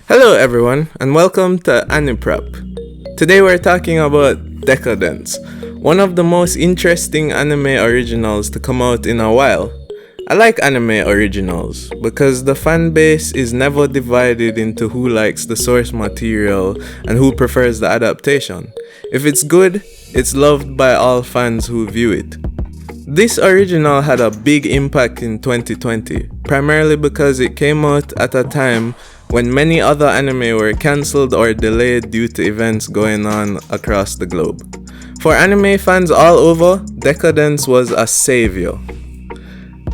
Hello everyone and welcome to Aniprep. Today we're talking about Deca-dence, one of the most interesting anime originals to come out in a while. I like anime originals because the fan base is never divided into who likes the source material and who prefers the adaptation. If it's good, it's loved by all fans who view it. This original had a big impact in 2020, primarily because it came out at a time when many other anime were cancelled or delayed due to events going on across the globe. For anime fans all over, Deca-dence was a savior.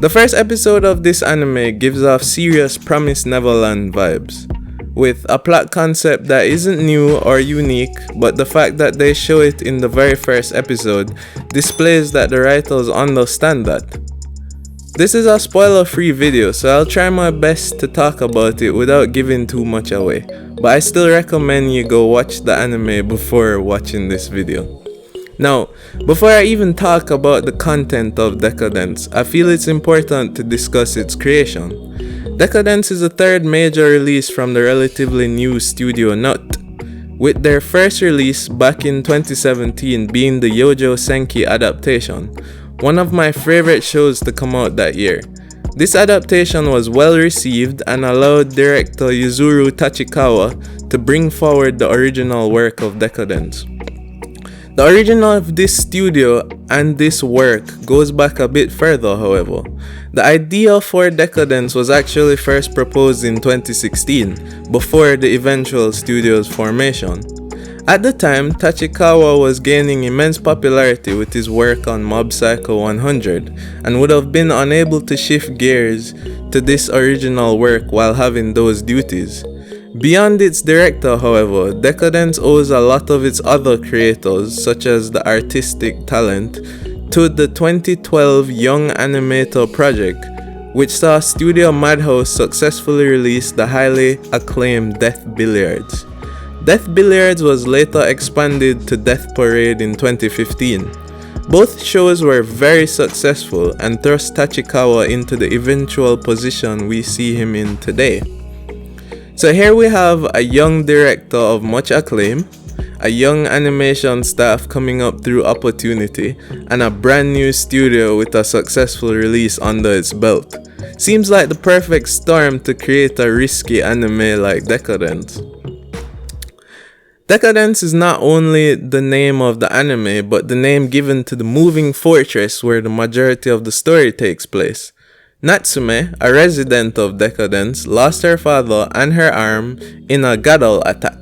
The first episode of this anime gives off serious Promised Neverland vibes, with a plot concept that isn't new or unique, but the fact that they show it in the very first episode displays that the writers understand that. This is a spoiler-free video, so I'll try my best to talk about it without giving too much away, but I still recommend you go watch the anime before watching this video. Now, before I even talk about the content of Deca-dence, I feel it's important to discuss its creation. Deca-dence is the third major release from the relatively new studio Nut, with their first release back in 2017 being the Youjo Senki adaptation, one of my favorite shows to come out that year. This adaptation was well received and allowed director Yuzuru Tachikawa to bring forward the original work of Deca-dence. The origin of this studio and this work goes back a bit further, however. The idea for Deca-dence was actually first proposed in 2016, before the eventual studio's formation. At the time, Tachikawa was gaining immense popularity with his work on Mob Psycho 100, and would have been unable to shift gears to this original work while having those duties. Beyond its director, however, Deca-dence owes a lot of its other creators, such as the artistic talent, to the 2012 Young Animator project, which saw Studio Madhouse successfully release the highly acclaimed Death Billiards. Death Billiards was later expanded to Death Parade in 2015. Both shows were very successful and thrust Tachikawa into the eventual position we see him in today. So here we have a young director of much acclaim, a young animation staff coming up through opportunity, and a brand new studio with a successful release under its belt. Seems like the perfect storm to create a risky anime like Deca-dence. Deca-dence is not only the name of the anime, but the name given to the moving fortress where the majority of the story takes place. Natsume, a resident of Deca-dence, lost her father and her arm in a Gadoll attack.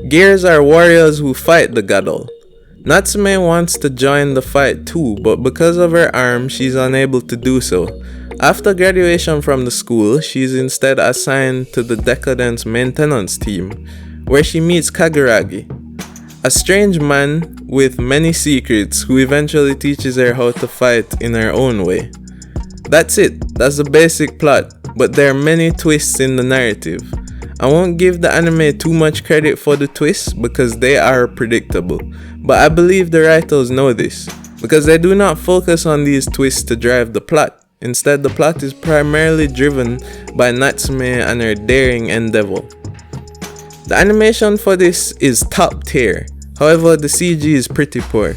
Gears are warriors who fight the Gadoll. Natsume wants to join the fight too, but because of her arm, she's unable to do so. After graduation from the school, she's instead assigned to the Deca-dence maintenance team, where she meets Kaburagi, a strange man with many secrets who eventually teaches her how to fight in her own way. That's it, that's the basic plot, but there are many twists in the narrative. I won't give the anime too much credit for the twists because they are predictable, but I believe the writers know this, because they do not focus on these twists to drive the plot. Instead, the plot is primarily driven by Natsume and her daring endeavor. The animation for this is top tier, however the CG is pretty poor.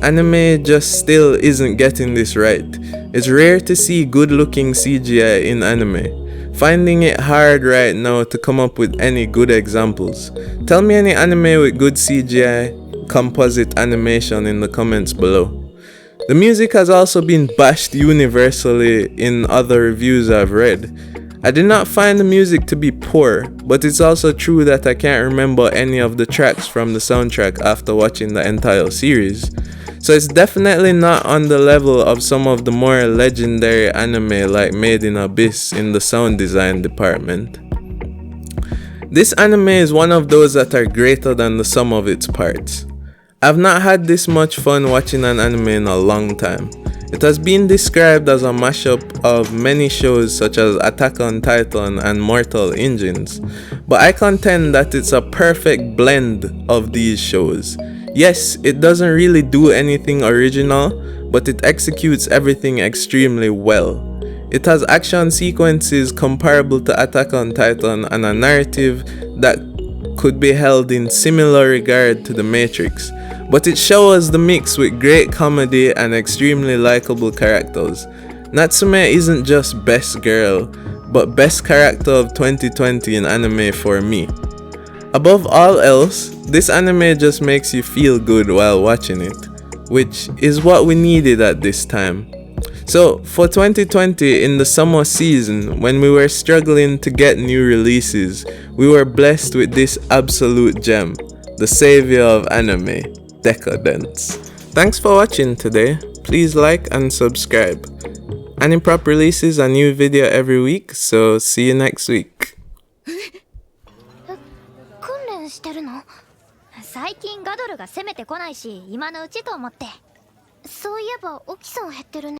Anime just still isn't getting this right. It's rare to see good looking CGI in anime. Finding it hard right now to come up with any good examples. Tell me any anime with good CGI composite animation in the comments below. The music has also been bashed universally in other reviews I've read. I did not find the music to be poor, but it's also true that I can't remember any of the tracks from the soundtrack after watching the entire series. So it's definitely not on the level of some of the more legendary anime like Made in Abyss in the sound design department. This anime is one of those that are greater than the sum of its parts. I've not had this much fun watching an anime in a long time. It has been described as a mashup of many shows such as Attack on Titan and Mortal Engines, but I contend that it's a perfect blend of these shows. Yes, it doesn't really do anything original, but it executes everything extremely well. It has action sequences comparable to Attack on Titan and a narrative that could be held in similar regard to The Matrix, but it shows the mix with great comedy and extremely likable characters. Natsume isn't just best girl, but best character of 2020 in anime for me. Above all else, this anime just makes you feel good while watching it, which is what we needed at this time. So, for 2020 in the summer season, when we were struggling to get new releases, we were blessed with this absolute gem, the savior of anime, Deca-dence. Thanks for watching today. Please like and subscribe. Animprop releases a new video every week, so see you next week. 訓練してるの？最近ガドルが攻めてこないし、今のうちと思って。そういえばオキさん減ってるね。